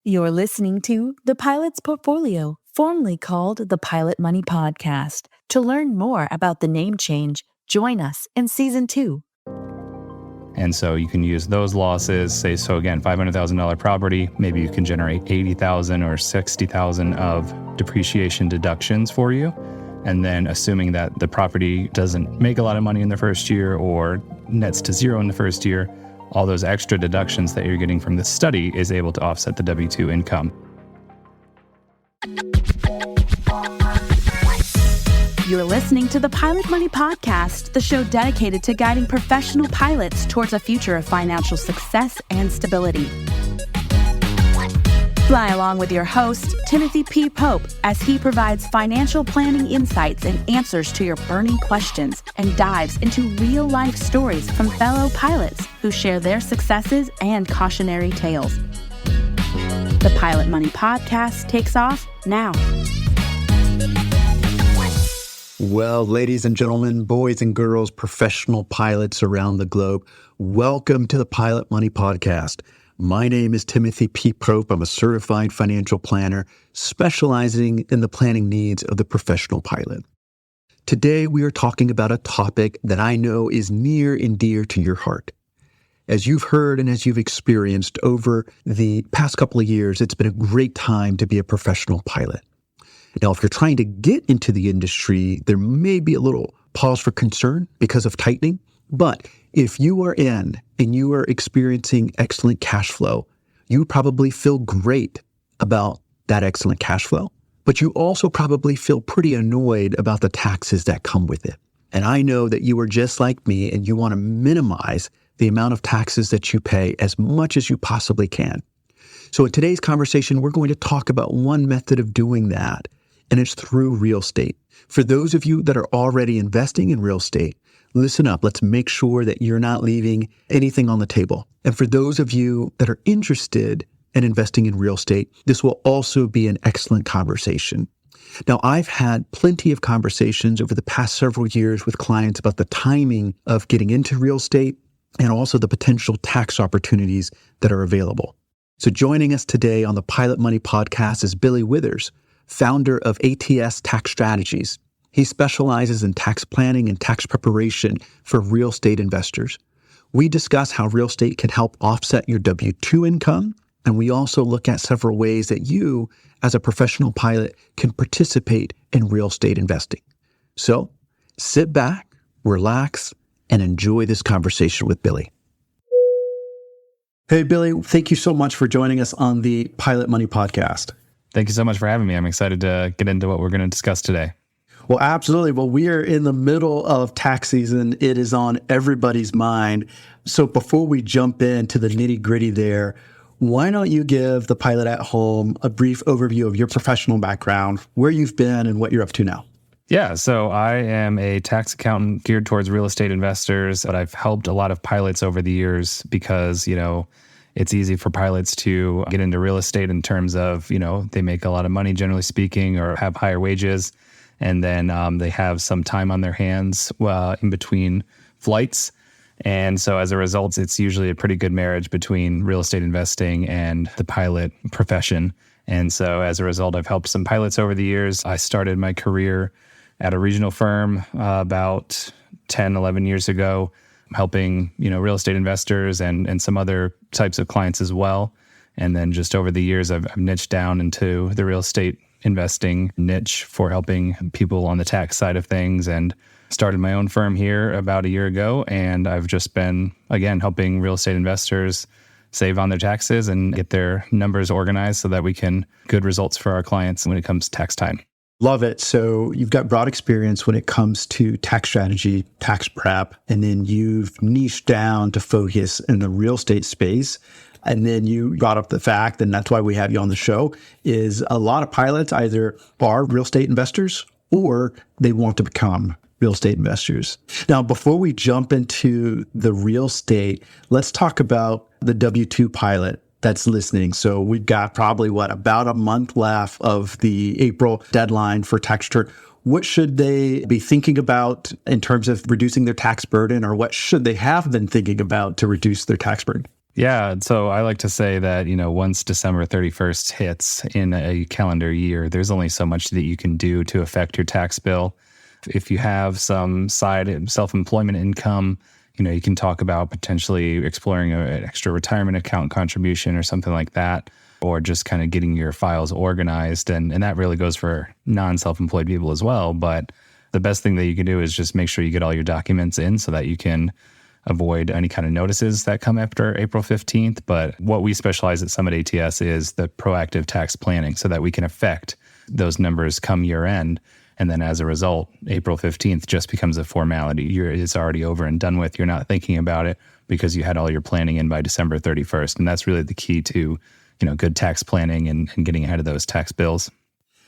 You're listening to The Pilot's Portfolio, formerly called the Pilot Money Podcast. To learn more about the name change, join us in Season 2. And so you can use those losses, say, so again, $500,000 property, maybe you can generate $80,000 or $60,000 of depreciation deductions for you. And then assuming that the property doesn't make a lot of money in the first year or nets to zero in the first year, all those extra deductions that you're getting from the study is able to offset the W-2 income. You're listening to the Pilot Money Podcast, the show dedicated to guiding professional pilots towards a future of financial success and stability. Fly along with your host, Timothy P. Pope, as he provides financial planning insights and answers to your burning questions and dives into real-life stories from fellow pilots who share their successes and cautionary tales. The Pilot Money Podcast takes off now. Well, ladies and gentlemen, boys and girls, professional pilots around the globe, welcome to the Pilot Money Podcast. My name is Timothy P. Pope. I'm a certified financial planner specializing in the planning needs of the professional pilot. Today, we are talking about a topic that I know is near and dear to your heart. As you've heard and as you've experienced over the past couple of years, it's been a great time to be a professional pilot. Now, if you're trying to get into the industry, there may be a little pause for concern because of tightening. But if you are in and you are experiencing excellent cash flow, you probably feel great about that excellent cash flow. But you also probably feel pretty annoyed about the taxes that come with it. And I know that you are just like me and you want to minimize the amount of taxes that you pay as much as you possibly can. So in today's conversation, we're going to talk about one method of doing that, and it's through real estate. For those of you that are already investing in real estate, listen up. Let's make sure that you're not leaving anything on the table. And for those of you that are interested in investing in real estate, this will also be an excellent conversation. Now, I've had plenty of conversations over the past several years with clients about the timing of getting into real estate and also the potential tax opportunities that are available. So joining us today on the Pilot Money Podcast is Billy Withers, founder of ATS Tax Strategies. He specializes in tax planning and tax preparation for real estate investors. We discuss how real estate can help offset your W-2 income, and we also look at several ways that you, as a professional pilot, can participate in real estate investing. So, sit back, relax, and enjoy this conversation with Billy. Hey, Billy, thank you so much for joining us on the Pilot Money Podcast. Thank you so much for having me. I'm excited to get into what we're going to discuss today. Well, absolutely. Well, we are in the middle of tax season. It is on everybody's mind. So before we jump into the nitty gritty there, why don't you give the pilot at home a brief overview of your professional background, where you've been and what you're up to now? Yeah, so I am a tax accountant geared towards real estate investors, but I've helped a lot of pilots over the years because, it's easy for pilots to get into real estate in terms of, they make a lot of money, generally speaking, or have higher wages. And then they have some time on their hands in between flights. And so as a result, it's usually a pretty good marriage between real estate investing and the pilot profession. And so as a result, I've helped some pilots over the years. I started my career at a regional firm about 10, 11 years ago, helping, real estate investors and some other types of clients as well. And then just over the years, I've niched down into the real estate investing niche for helping people on the tax side of things, and started my own firm here about a year ago. And I've just been, again, helping real estate investors save on their taxes and get their numbers organized so that we can good results for our clients when it comes to tax time. Love it. So you've got broad experience when it comes to tax strategy, tax prep, and then you've niched down to focus in the real estate space. And then you brought up the fact, and that's why we have you on the show, is a lot of pilots either are real estate investors or they want to become real estate investors. Now, before we jump into the real estate, let's talk about the W-2 pilot that's listening. So we've got probably, about a month left of the April deadline for tax return. What should they be thinking about in terms of reducing their tax burden, or what should they have been thinking about to reduce their tax burden? Yeah. So I like to say that, once December 31st hits in a calendar year, there's only so much that you can do to affect your tax bill. If you have some side self-employment income, you can talk about potentially exploring an extra retirement account contribution or something like that, or just kind of getting your files organized. And that really goes for non-self-employed people as well. But the best thing that you can do is just make sure you get all your documents in so that you can avoid any kind of notices that come after April 15th. But what we specialize at Summit ATS is the proactive tax planning so that we can affect those numbers come year end. And then as a result, April 15th just becomes a formality. It's already over and done with. You're not thinking about it because you had all your planning in by December 31st. And that's really the key to, good tax planning and getting ahead of those tax bills.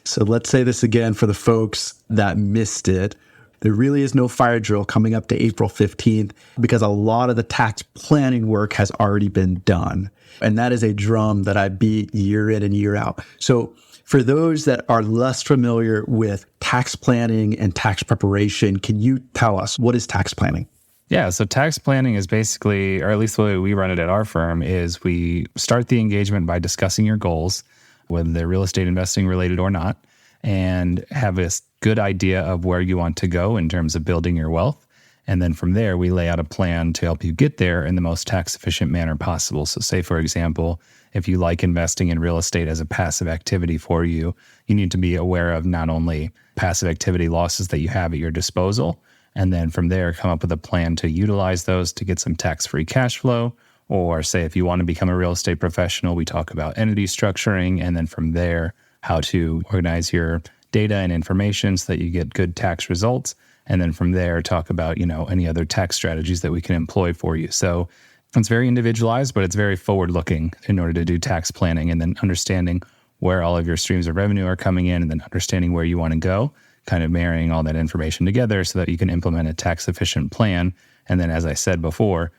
So let's say this again for the folks that missed it. There really is no fire drill coming up to April 15th because a lot of the tax planning work has already been done. And that is a drum that I beat year in and year out. So for those that are less familiar with tax planning and tax preparation, can you tell us what is tax planning? Yeah, so tax planning is basically, or at least the way we run it at our firm, is we start the engagement by discussing your goals, whether they're real estate investing related or not, and have a good idea of where you want to go in terms of building your wealth. And then from there, we lay out a plan to help you get there in the most tax efficient manner possible. So say, for example, if you like investing in real estate as a passive activity for you, you need to be aware of not only passive activity losses that you have at your disposal, and then from there, come up with a plan to utilize those to get some tax-free cash flow. Or say, if you want to become a real estate professional, we talk about entity structuring, and then from there, how to organize your data and information so that you get good tax results. And then from there, talk about, any other tax strategies that we can employ for you. So it's very individualized, but it's very forward-looking in order to do tax planning, and then understanding where all of your streams of revenue are coming in, and then understanding where you want to go, kind of marrying all that information together so that you can implement a tax-efficient plan. And then, as I said before,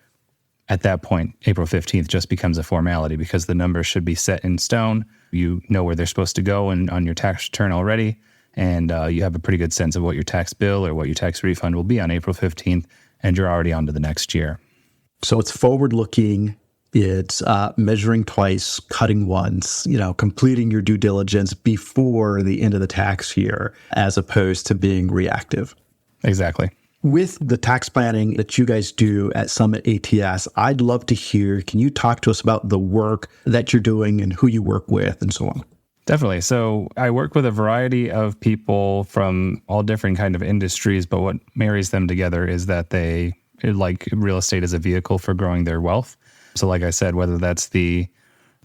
at that point, April 15th just becomes a formality because the numbers should be set in stone. You know where they're supposed to go and on your tax return already. And you have a pretty good sense of what your tax bill or what your tax refund will be on April 15th. And you're already on to the next year. So it's forward-looking. It's measuring twice, cutting once, completing your due diligence before the end of the tax year, as opposed to being reactive. Exactly. With the tax planning that you guys do at Summit ATS, I'd love to hear, can you talk to us about the work that you're doing and who you work with and so on? Definitely. So I work with a variety of people from all different kind of industries, but what marries them together is that they like real estate as a vehicle for growing their wealth. So like I said, whether that's the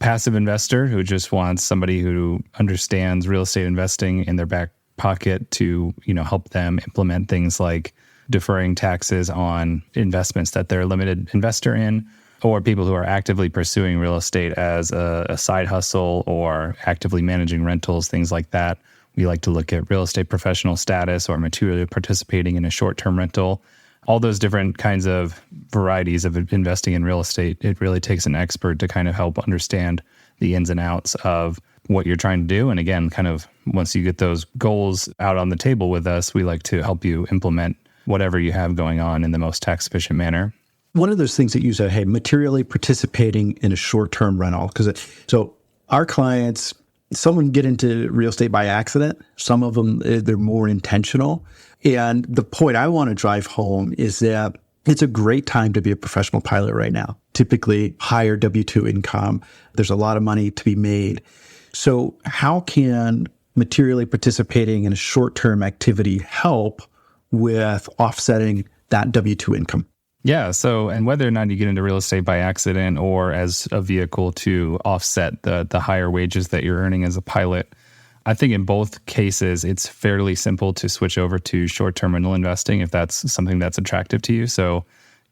passive investor who just wants somebody who understands real estate investing in their back pocket to, help them implement things like deferring taxes on investments that they're a limited investor in, or people who are actively pursuing real estate as a side hustle or actively managing rentals, things like that. We like to look at real estate professional status or materially participating in a short-term rental. All those different kinds of varieties of investing in real estate, it really takes an expert to kind of help understand the ins and outs of what you're trying to do. And again, kind of once you get those goals out on the table with us, we like to help you implement whatever you have going on in the most tax efficient manner. One of those things that you said, hey, materially participating in a short-term rental. So our clients, some of them get into real estate by accident. Some of them, they're more intentional. And the point I want to drive home is that it's a great time to be a professional pilot right now. Typically higher W-2 income. There's a lot of money to be made. So how can materially participating in a short-term activity help with offsetting that W-2 income? Yeah. So, and whether or not you get into real estate by accident or as a vehicle to offset the higher wages that you're earning as a pilot, I think in both cases, it's fairly simple to switch over to short-term rental investing if that's something that's attractive to you. So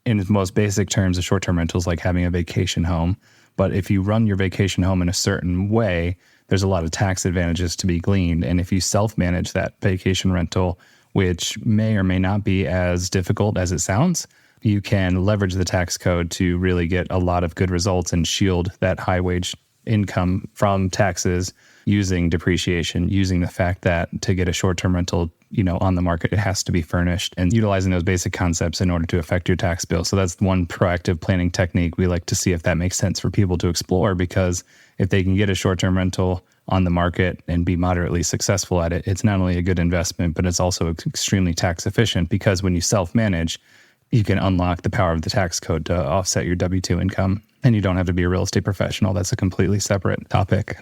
in the most basic terms, a short-term rental is like having a vacation home. But if you run your vacation home in a certain way, there's a lot of tax advantages to be gleaned. And if you self-manage that vacation rental, which may or may not be as difficult as it sounds, you can leverage the tax code to really get a lot of good results and shield that high wage income from taxes using depreciation, using the fact that to get a short-term rental, on the market, it has to be furnished, and utilizing those basic concepts in order to affect your tax bill. So that's one proactive planning technique. We like to see if that makes sense for people to explore, because if they can get a short-term rental on the market and be moderately successful at it, it's not only a good investment, but it's also extremely tax efficient, because when you self-manage, you can unlock the power of the tax code to offset your W-2 income, and you don't have to be a real estate professional. That's a completely separate topic.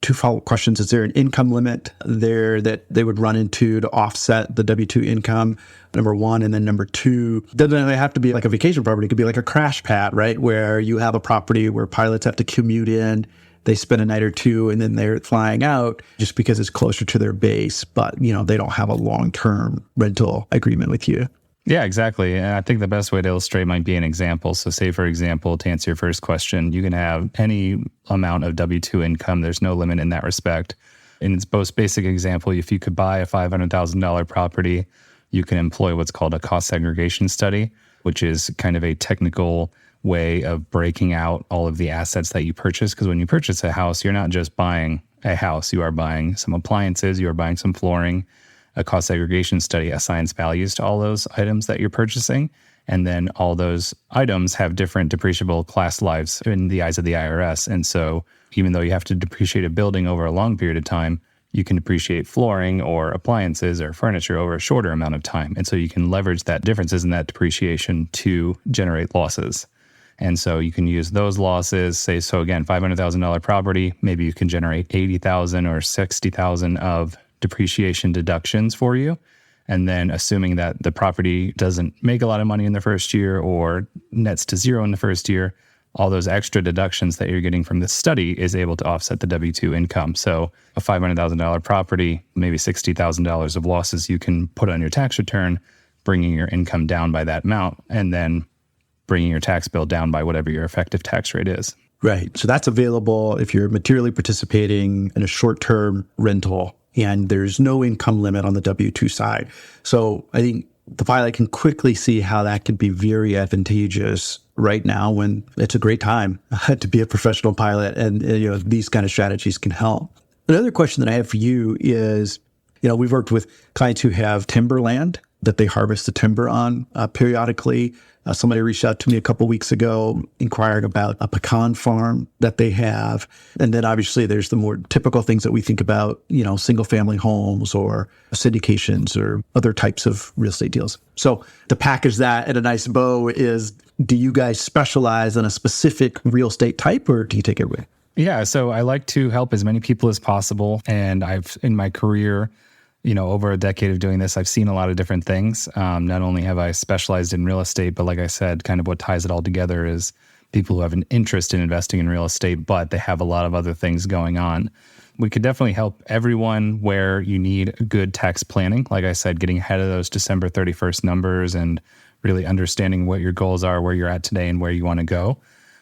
2 follow-up questions. Is there an income limit there that they would run into to offset the W-2 income? Number one. And then number two, doesn't really have to be like a vacation property. It could be like a crash pad, right? Where you have a property where pilots have to commute in, they spend a night or two, and then they're flying out just because it's closer to their base. But, they don't have a long-term rental agreement with you. Yeah, exactly. And I think the best way to illustrate might be an example. So say, for example, to answer your first question, you can have any amount of W-2 income. There's no limit in that respect. In its most basic example, if you could buy a $500,000 property, you can employ what's called a cost segregation study, which is kind of a technical way of breaking out all of the assets that you purchase. Because when you purchase a house, you're not just buying a house. You are buying some appliances, you are buying some flooring. A cost segregation study assigns values to all those items that you're purchasing. And then all those items have different depreciable class lives in the eyes of the IRS. And so even though you have to depreciate a building over a long period of time, you can depreciate flooring or appliances or furniture over a shorter amount of time. And so you can leverage that differences in that depreciation to generate losses. And so you can use those losses, say, so again, $500,000 property, maybe you can generate $80,000 or $60,000 of depreciation deductions for you. And then assuming that the property doesn't make a lot of money in the first year or nets to zero in the first year, all those extra deductions that you're getting from this study is able to offset the W-2 income. So a $500,000 property, maybe $60,000 of losses you can put on your tax return, bringing your income down by that amount, and then bringing your tax bill down by whatever your effective tax rate is. Right. So that's available if you're materially participating in a short-term rental and there's no income limit on the W-2 side. So I think the pilot can quickly see how that could be very advantageous right now when it's a great time to be a professional pilot, and these kind of strategies can help. Another question that I have for you is, we've worked with clients who have timberland that they harvest the timber on periodically. Somebody reached out to me a couple weeks ago inquiring about a pecan farm that they have. And then obviously there's the more typical things that we think about, single family homes or syndications or other types of real estate deals. So to package that in a nice bow is, do you guys specialize in a specific real estate type, or do you take it away? Yeah, so I like to help as many people as possible. And I've, in my career, over a decade of doing this, I've seen a lot of different things. Not only have I specialized in real estate, but like I said, kind of what ties it all together is people who have an interest in investing in real estate, but they have a lot of other things going on. We could definitely help everyone where you need good tax planning. Like I said, getting ahead of those December 31st numbers and really understanding what your goals are, where you're at today and where you want to go.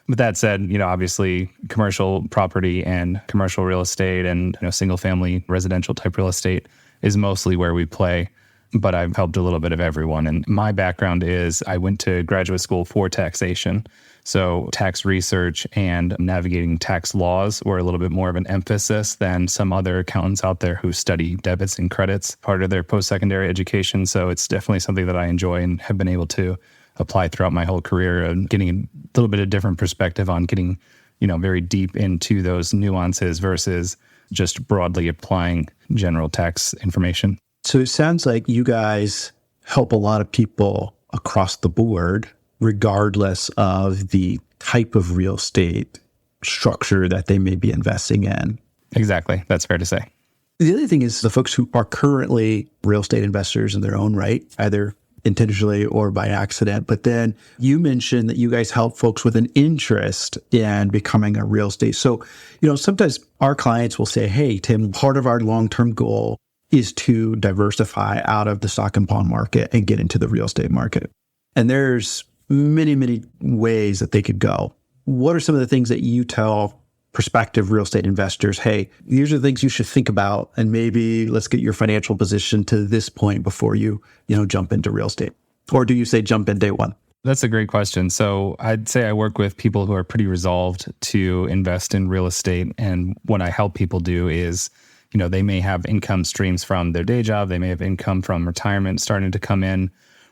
With that said, obviously commercial property and commercial real estate and single family residential type real estate is mostly where we play, but I've helped a little bit of everyone. And my background is I went to graduate school for taxation. So tax research and navigating tax laws were a little bit more of an emphasis than some other accountants out there who study debits and credits, part of their post-secondary education. So it's definitely something that I enjoy and have been able to apply throughout my whole career, and getting a little bit of different perspective on getting, very deep into those nuances versus just broadly applying general tax information. So it sounds like you guys help a lot of people across the board, regardless of the type of real estate structure that they may be investing in. Exactly. That's fair to say. The other thing is the folks who are currently real estate investors in their own right, either intentionally or by accident. But then you mentioned that you guys help folks with an interest in becoming a real estate. So, sometimes our clients will say, hey, Tim, part of our long-term goal is to diversify out of the stock and bond market and get into the real estate market. And there's many, many ways that they could go. What are some of the things that you tell prospective real estate investors, hey, these are the things you should think about, and maybe let's get your financial position to this point before you, jump into real estate? Or do you say jump in day one? That's a great question. So I'd say I work with people who are pretty resolved to invest in real estate. And what I help people do is, they may have income streams from their day job. They may have income from retirement starting to come in.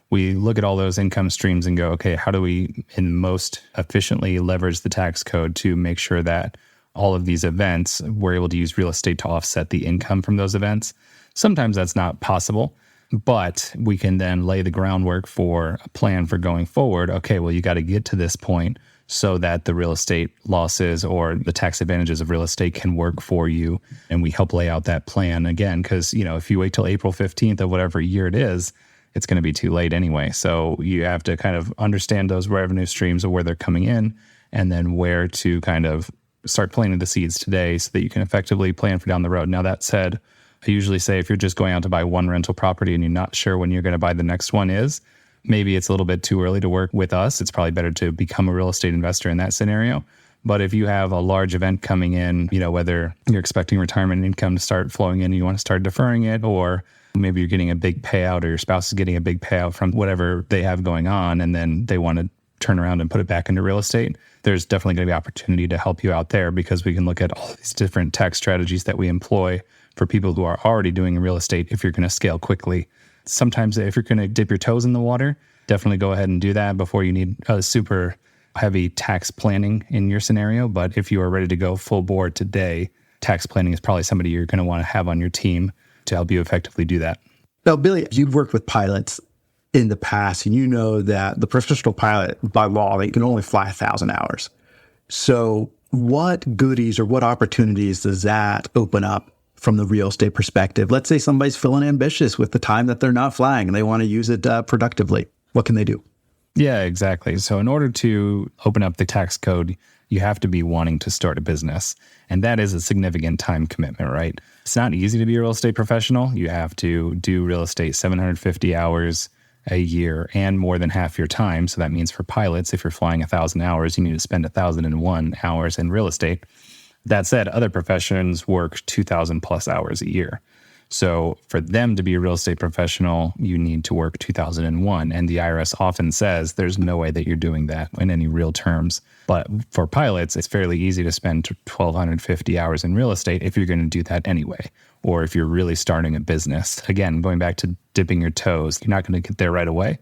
We look at all those income streams and go, okay, how do we most efficiently leverage the tax code to make sure that all of these events, we're able to use real estate to offset the income from those events? Sometimes that's not possible. But we can then lay the groundwork for a plan for going forward. Okay, well, you got to get to this point so that the real estate losses or the tax advantages of real estate can work for you. And we help lay out that plan again, because, if you wait till April 15th of whatever year it is, it's going to be too late anyway. So you have to kind of understand those revenue streams of where they're coming in and then where to kind of start planting the seeds today so that you can effectively plan for down the road. Now, that said, I usually say if you're just going out to buy one rental property and you're not sure when you're going to buy the next one is, maybe it's a little bit too early to work with us. It's probably better to become a real estate investor in that scenario. But if you have a large event coming in, whether you're expecting retirement income to start flowing in and you want to start deferring it, or maybe you're getting a big payout or your spouse is getting a big payout from whatever they have going on, and then they want to turn around and put it back into real estate, there's definitely going to be opportunity to help you out there because we can look at all these different tax strategies that we employ for people who are already doing real estate if you're going to scale quickly. Sometimes if you're going to dip your toes in the water, definitely go ahead and do that before you need a super heavy tax planning in your scenario. But if you are ready to go full board today, tax planning is probably somebody you're going to want to have on your team to help you effectively do that. Now, Billy, you've worked with pilots in the past, and you know that the professional pilot, by law, they can only fly 1,000 hours. So what goodies or what opportunities does that open up from the real estate perspective? Let's say somebody's feeling ambitious with the time that they're not flying and they want to use it productively. What can they do? Yeah, exactly. So in order to open up the tax code, you have to be wanting to start a business. And that is a significant time commitment, right? It's not easy to be a real estate professional. You have to do real estate 750 hours a year and more than half your time. So that means for pilots, if you're flying 1,000 hours, you need to spend 1,001 hours in real estate. That said, other professions work 2,000 plus hours a year. So for them to be a real estate professional, you need to work 2,001. And the IRS often says there's no way that you're doing that in any real terms. But for pilots, it's fairly easy to spend 1,250 hours in real estate if you're going to do that anyway, or if you're really starting a business. Again, going back to dipping your toes, you're not going to get there right away.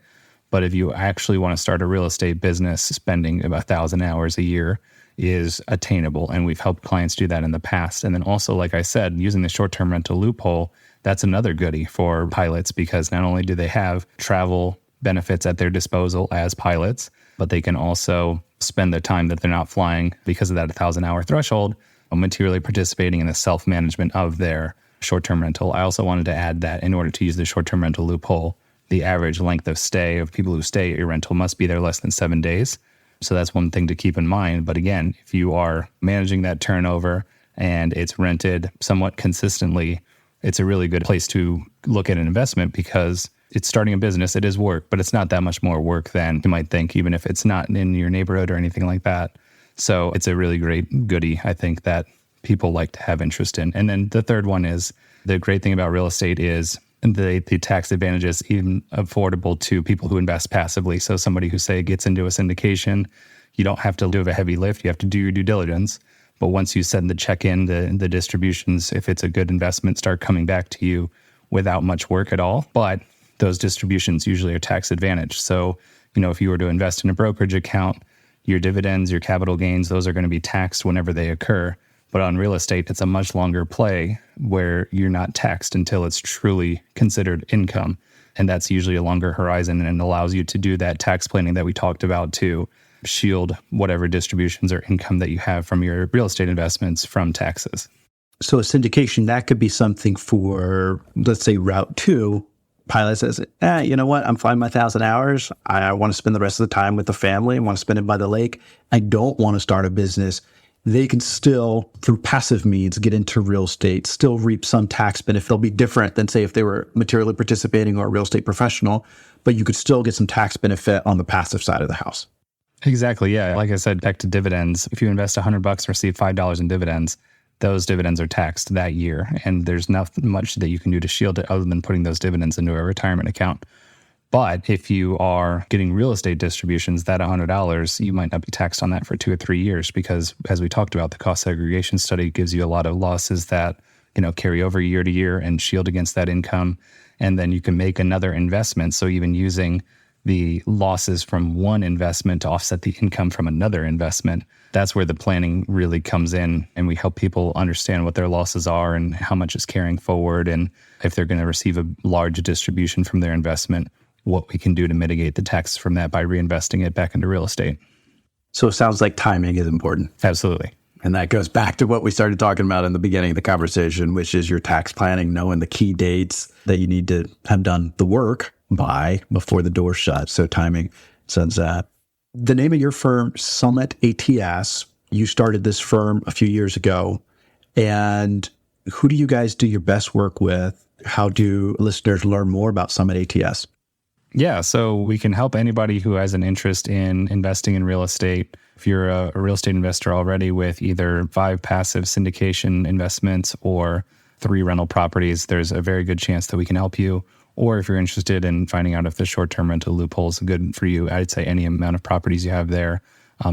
But if you actually want to start a real estate business, spending about 1,000 hours a year is attainable. And we've helped clients do that in the past. And then also, like I said, using the short-term rental loophole, that's another goodie for pilots because not only do they have travel benefits at their disposal as pilots, but they can also spend the time that they're not flying because of that 1,000-hour threshold, materially participating in the self-management of their short-term rental. I also wanted to add that in order to use the short-term rental loophole, the average length of stay of people who stay at your rental must be there less than 7 days. So that's one thing to keep in mind. But again, if you are managing that turnover and it's rented somewhat consistently, it's a really good place to look at an investment because it's starting a business. It is work, but it's not that much more work than you might think, even if it's not in your neighborhood or anything like that. So it's a really great goodie, I think, that people like to have interest in. And then the third one is the great thing about real estate is the tax advantages even affordable to people who invest passively. So somebody who, say, gets into a syndication, you don't have to do a heavy lift. You have to do your due diligence. But once you send the check in, the distributions, if it's a good investment, start coming back to you without much work at all. But those distributions usually are tax advantaged. So, if you were to invest in a brokerage account, your dividends, your capital gains, those are going to be taxed whenever they occur. But on real estate, it's a much longer play where you're not taxed until it's truly considered income. And that's usually a longer horizon and allows you to do that tax planning that we talked about to shield whatever distributions or income that you have from your real estate investments from taxes. So a syndication, that could be something for, let's say, Route 2. Pilot says, you know what? I'm flying my 1,000 hours. I want to spend the rest of the time with the family. I want to spend it by the lake. I don't want to start a business. They can still, through passive means, get into real estate, still reap some tax benefit. It'll be different than, say, if they were materially participating or a real estate professional, but you could still get some tax benefit on the passive side of the house. Exactly, yeah. Like I said, back to dividends. If you invest $100 and receive $5 in dividends, those dividends are taxed that year. And there's not much that you can do to shield it other than putting those dividends into a retirement account. But if you are getting real estate distributions, that $100, you might not be taxed on that for 2 or 3 years because, as we talked about, the cost segregation study gives you a lot of losses that carry over year to year and shield against that income. And then you can make another investment. So even using the losses from one investment to offset the income from another investment, that's where the planning really comes in. And we help people understand what their losses are and how much is carrying forward. And if they're going to receive a large distribution from their investment, what we can do to mitigate the tax from that by reinvesting it back into real estate. So it sounds like timing is important. Absolutely. And that goes back to what we started talking about in the beginning of the conversation, which is your tax planning, knowing the key dates that you need to have done the work by before the door shuts. So timing says that. The name of your firm, Summit ATS, you started this firm a few years ago. And who do you guys do your best work with? How do listeners learn more about Summit ATS? Yeah, so we can help anybody who has an interest in investing in real estate. If you're a real estate investor already with either 5 passive syndication investments or 3 rental properties, there's a very good chance that we can help you. Or if you're interested in finding out if the short-term rental loophole is good for you, I'd say any amount of properties you have there,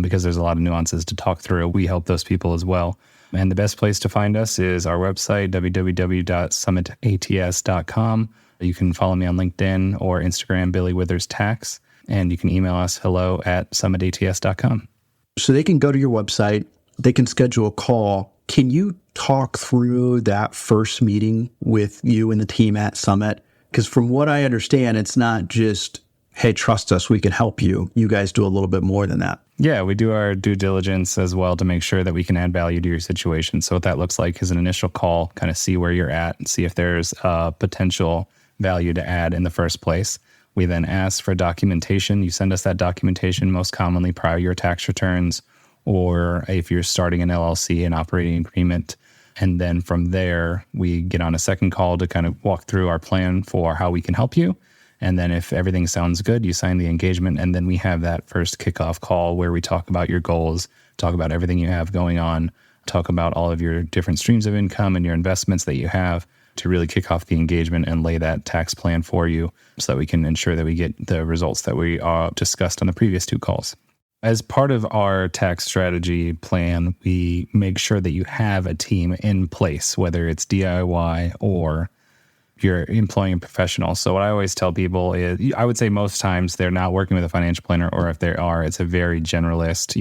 because there's a lot of nuances to talk through. We help those people as well. And the best place to find us is our website, www.summitats.com. You can follow me on LinkedIn or Instagram, Billy Withers Tax, and you can email us hello@summitats.com. So they can go to your website, they can schedule a call. Can you talk through that first meeting with you and the team at Summit? Because from what I understand, it's not just, hey, trust us, we can help you. You guys do a little bit more than that. Yeah, we do our due diligence as well to make sure that we can add value to your situation. So what that looks like is an initial call, kind of see where you're at and see if there's potential value to add in the first place. We then ask for documentation. You send us that documentation most commonly prior to your tax returns, or if you're starting an LLC, an operating agreement. And then from there, we get on a second call to kind of walk through our plan for how we can help you. And then if everything sounds good, you sign the engagement. And then we have that first kickoff call where we talk about your goals, talk about everything you have going on, talk about all of your different streams of income and your investments that you have to really kick off the engagement and lay that tax plan for you so that we can ensure that we get the results that we discussed on the previous 2 calls. As part of our tax strategy plan, we make sure that you have a team in place, whether it's DIY or you're employing a professional. So what I always tell people is, I would say most times they're not working with a financial planner, or if they are, it's a very generalist,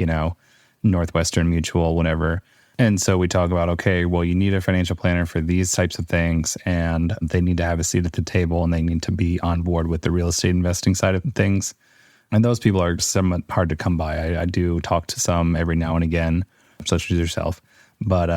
Northwestern Mutual, whatever. And so we talk about, okay, well, you need a financial planner for these types of things, and they need to have a seat at the table, and they need to be on board with the real estate investing side of things. And those people are somewhat hard to come by. I do talk to some every now and again, such as yourself. But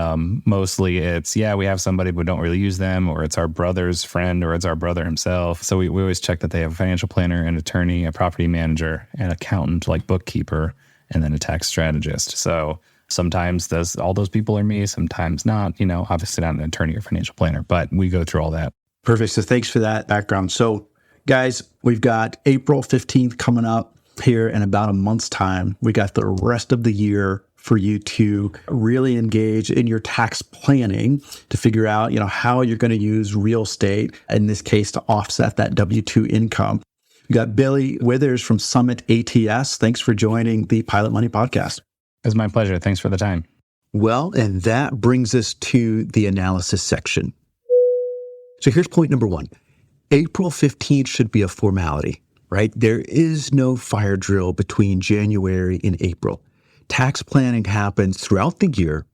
mostly it's, we have somebody, but don't really use them, or it's our brother's friend, or it's our brother himself. So we always check that they have a financial planner, an attorney, a property manager, an accountant, like bookkeeper, and then a tax strategist. So sometimes all those people are me, sometimes not, obviously not an attorney or financial planner, but we go through all that. Perfect. So thanks for that background. So guys, we've got April 15th coming up here in about a month's time. We got the rest of the year for you to really engage in your tax planning to figure out, how you're going to use real estate, in this case, to offset that W-2 income. We got Billy Withers from Summit ATS. Thanks for joining the Pilot Money Podcast. It's my pleasure. Thanks for the time. Well, and that brings us to the analysis section. So here's point number 1. April 15th should be a formality, right? There is no fire drill between January and April. Tax planning happens throughout the year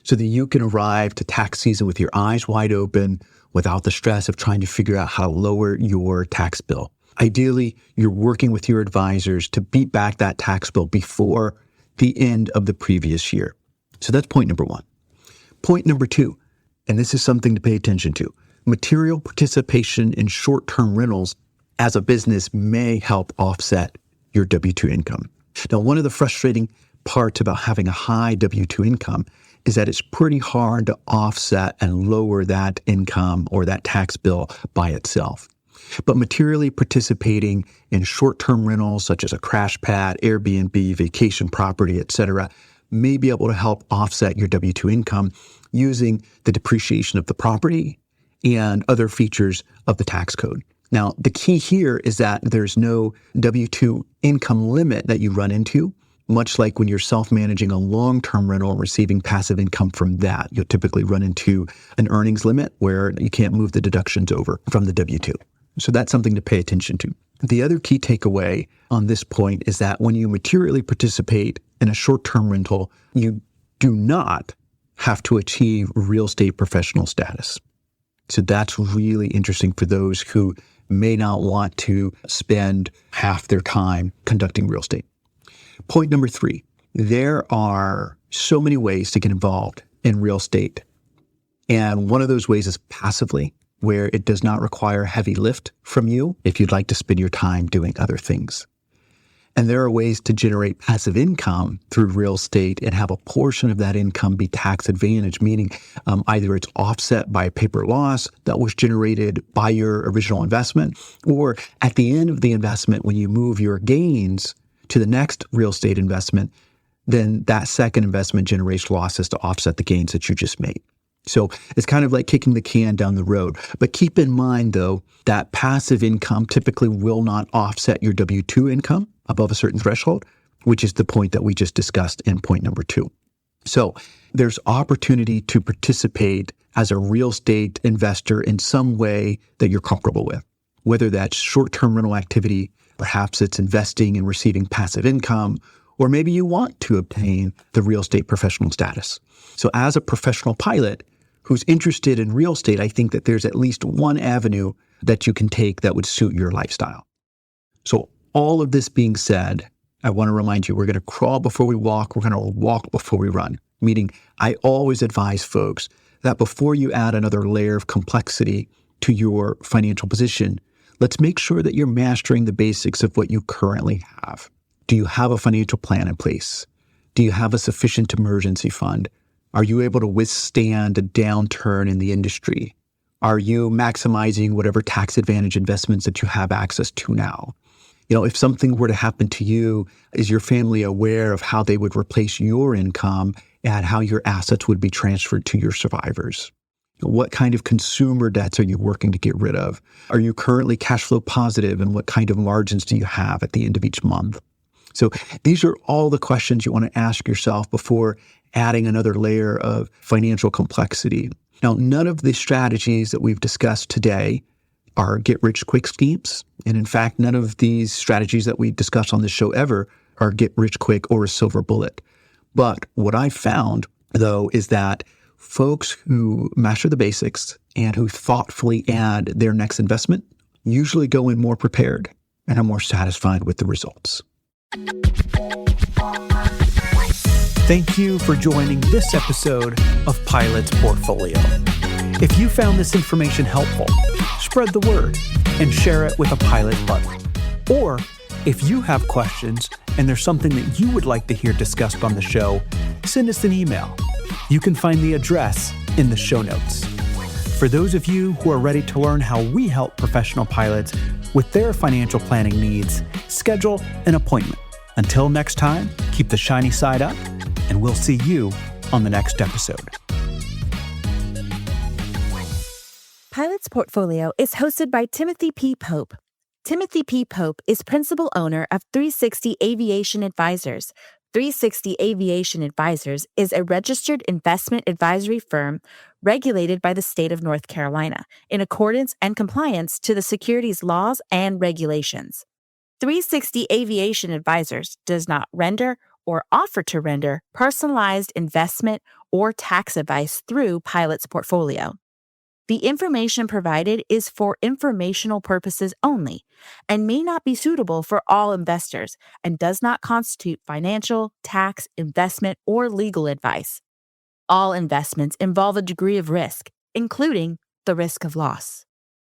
so that you can arrive to tax season with your eyes wide open without the stress of trying to figure out how to lower your tax bill. Ideally, you're working with your advisors to beat back that tax bill before the end of the previous year. So that's point number 1. Point number 2, and this is something to pay attention to, material participation in short-term rentals as a business may help offset your W-2 income. Now, one of the frustrating parts about having a high W-2 income is that it's pretty hard to offset and lower that income or that tax bill by itself. But materially participating in short-term rentals such as a crash pad, Airbnb, vacation property, etc., may be able to help offset your W-2 income using the depreciation of the property and other features of the tax code. Now, the key here is that there's no W-2 income limit that you run into, much like when you're self-managing a long-term rental and receiving passive income from that. You'll typically run into an earnings limit where you can't move the deductions over from the W-2. So that's something to pay attention to. The other key takeaway on this point is that when you materially participate in a short-term rental, you do not have to achieve real estate professional status. So that's really interesting for those who may not want to spend half their time conducting real estate. Point number 3, there are so many ways to get involved in real estate. And one of those ways is passively, where it does not require heavy lift from you if you'd like to spend your time doing other things. And there are ways to generate passive income through real estate and have a portion of that income be tax advantaged, meaning either it's offset by a paper loss that was generated by your original investment, or at the end of the investment, when you move your gains to the next real estate investment, then that second investment generates losses to offset the gains that you just made. So it's kind of like kicking the can down the road. But keep in mind, though, that passive income typically will not offset your W-2 income above a certain threshold, which is the point that we just discussed in point number 2. So there's opportunity to participate as a real estate investor in some way that you're comfortable with, whether that's short-term rental activity, perhaps it's investing and receiving passive income, or maybe you want to obtain the real estate professional status. So as a professional pilot who's interested in real estate, I think that there's at least one avenue that you can take that would suit your lifestyle. So all of this being said, I want to remind you, we're going to crawl before we walk. We're going to walk before we run, meaning I always advise folks that before you add another layer of complexity to your financial position, let's make sure that you're mastering the basics of what you currently have. Do you have a financial plan in place? Do you have a sufficient emergency fund? Are you able to withstand a downturn in the industry? Are you maximizing whatever tax advantage investments that you have access to now? You know, if something were to happen to you, is your family aware of how they would replace your income and how your assets would be transferred to your survivors? What kind of consumer debts are you working to get rid of? Are you currently cash flow positive, and what kind of margins do you have at the end of each month? So these are all the questions you want to ask yourself before adding another layer of financial complexity. Now, none of the strategies that we've discussed today are get-rich-quick schemes. And in fact, none of these strategies that we discuss on this show ever are get-rich-quick or a silver bullet. But what I found, though, is that folks who master the basics and who thoughtfully add their next investment usually go in more prepared and are more satisfied with the results. Thank you for joining this episode of Pilot's Portfolio. If you found this information helpful, spread the word and share it with a pilot buddy. Or if you have questions and there's something that you would like to hear discussed on the show, send us an email. You can find the address in the show notes. For those of you who are ready to learn how we help professional pilots with their financial planning needs, schedule an appointment. Until next time, keep the shiny side up, and we'll see you on the next episode. Pilot's Portfolio is hosted by Timothy P. Pope. Timothy P. Pope is principal owner of 360 Aviation Advisors. 360 Aviation Advisors is a registered investment advisory firm regulated by the state of North Carolina in accordance and compliance to the securities laws and regulations. 360 Aviation Advisors does not render or offer to render personalized investment or tax advice through Pilot's Portfolio. The information provided is for informational purposes only and may not be suitable for all investors and does not constitute financial, tax, investment, or legal advice. All investments involve a degree of risk, including the risk of loss.